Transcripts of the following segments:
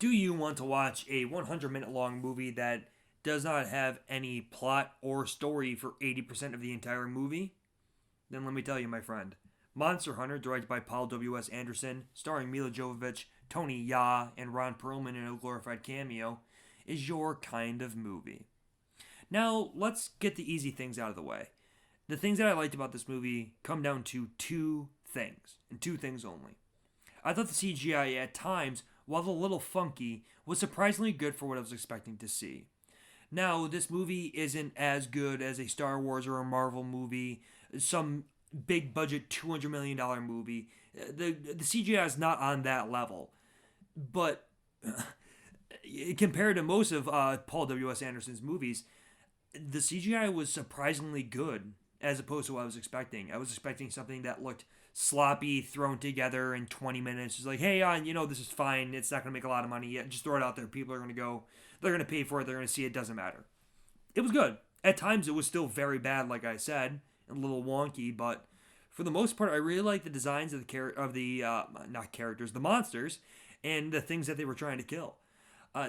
Do you want to watch a 100-minute long movie that does not have any plot or story for 80% of the entire movie? Then let me tell you, my friend. Monster Hunter, directed by Paul W.S. Anderson, starring Milla Jovovich, Tony Ya, and Ron Perlman in a glorified cameo, is your kind of movie. Now, let's get the easy things out of the way. The things that I liked about this movie come down to two things, and two things only. I thought the CGI at times, while a little funky, was surprisingly good for what I was expecting to see. Now, this movie isn't as good as a Star Wars or a Marvel movie, some big budget $200 million movie. The CGI is not on that level. But compared to most of Paul W.S. Anderson's movies, the CGI was surprisingly good as opposed to what I was expecting. I was expecting something that looked sloppy, thrown together in 20 minutes. It's like, hey, this is fine. It's not going to make a lot of money yet. Just throw it out there. People are going to go. They're going to pay for it. They're going to see it. Doesn't matter. It was good. At times, it was still very bad, like I said, and a little wonky. But for the most part, I really liked the designs of the monsters, and the things that they were trying to kill.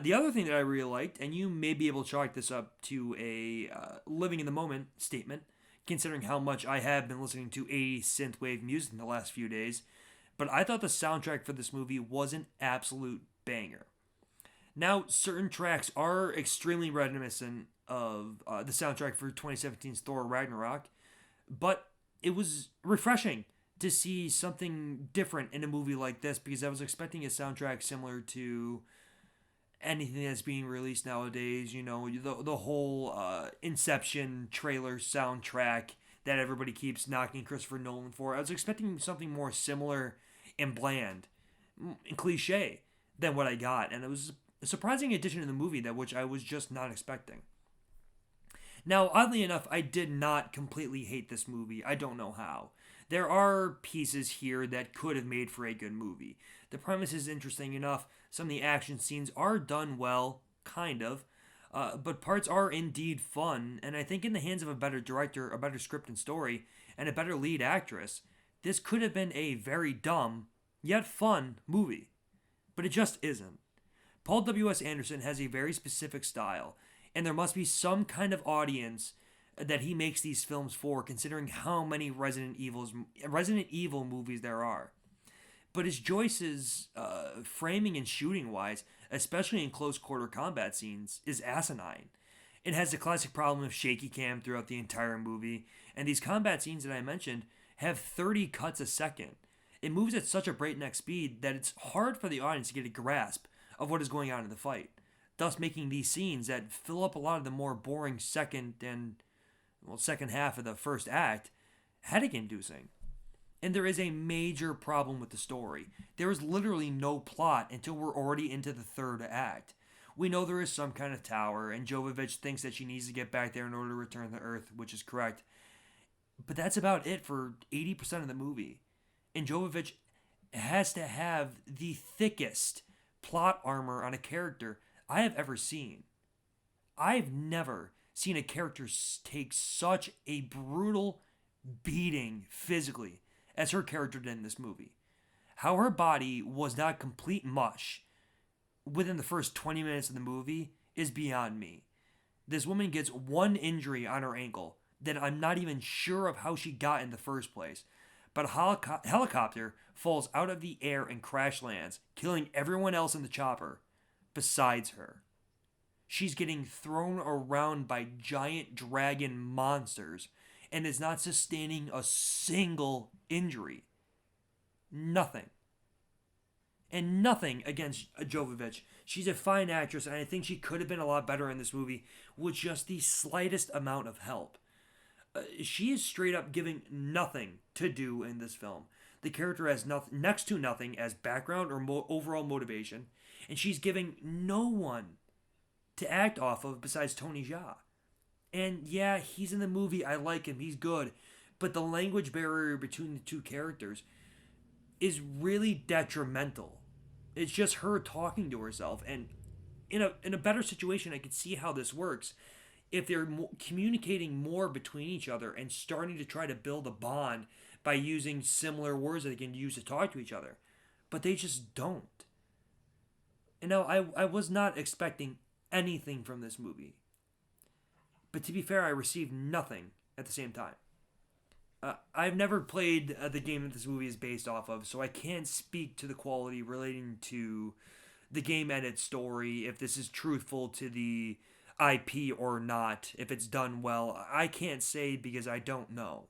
The other thing that I really liked, and you may be able to chalk this up to a living in the moment statement, considering how much I have been listening to 80s synthwave music in the last few days, but I thought the soundtrack for this movie was an absolute banger. Now, certain tracks are extremely reminiscent of the soundtrack for 2017's Thor Ragnarok, but it was refreshing to see something different in a movie like this because I was expecting a soundtrack similar to anything that's being released nowadays. The whole Inception trailer soundtrack that everybody keeps knocking Christopher Nolan for. I was expecting something more similar and bland and cliche than what I got, and it was a surprising addition to the movie that which I was just not expecting. Now, oddly enough, I did not completely hate this movie. I don't know how. There are pieces here that could have made for a good movie. The premise is interesting enough. Some of the action scenes are done well, kind of, but parts are indeed fun. And I think in the hands of a better director, a better script and story, and a better lead actress, this could have been a very dumb, yet fun movie. But it just isn't. Paul W.S. Anderson has a very specific style, and there must be some kind of audience that he makes these films for, considering how many Resident Evil movies there are. But his choices, framing and shooting wise, especially in close quarter combat scenes, is asinine. It has the classic problem of shaky cam throughout the entire movie, and these combat scenes that I mentioned have 30 cuts a second. It moves at such a breakneck speed that it's hard for the audience to get a grasp of what is going on in the fight, thus making these scenes that fill up a lot of the more boring second half of the first act headache-inducing. And there is a major problem with the story. There is literally no plot until we're already into the third act. We know there is some kind of tower, and Jovovich thinks that she needs to get back there in order to return to Earth, which is correct. But that's about it for 80% of the movie. And Jovovich has to have the thickest plot armor on a character I have ever seen. I've never seen a character take such a brutal beating physically as her character did in this movie. How her body was not complete mush within the first 20 minutes of the movie is beyond me. This woman gets one injury on her ankle that I'm not even sure of how she got in the first place. But a helicopter falls out of the air and crash lands, killing everyone else in the chopper besides her. She's getting thrown around by giant dragon monsters and is not sustaining a single injury. Nothing. And nothing against Jovovich. She's a fine actress, and I think she could have been a lot better in this movie with just the slightest amount of help. She is straight up giving nothing to do in this film. The character has next to nothing as background or overall motivation, and she's giving no one to act off of besides Tony Jaa. And yeah, he's in the movie. I like him. He's good. But the language barrier between the two characters is really detrimental. It's just her talking to herself. And in a better situation, I could see how this works if they're communicating more between each other and starting to try to build a bond by using similar words that they can use to talk to each other. But they just don't. I was not expecting anything from this movie. But to be fair, I received nothing at the same time. I've never played the game that this movie is based off of, so I can't speak to the quality relating to the game and its story, if this is truthful to the IP or not, if it's done well. I can't say because I don't know.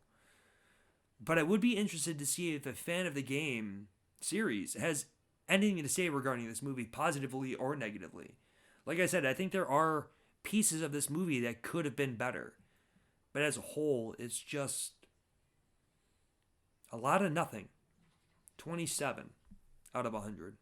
But I would be interested to see if a fan of the game series has anything to say regarding this movie, positively or negatively. Like I said, I think there are pieces of this movie that could have been better. But as a whole, it's just a lot of nothing. 27 out of 100.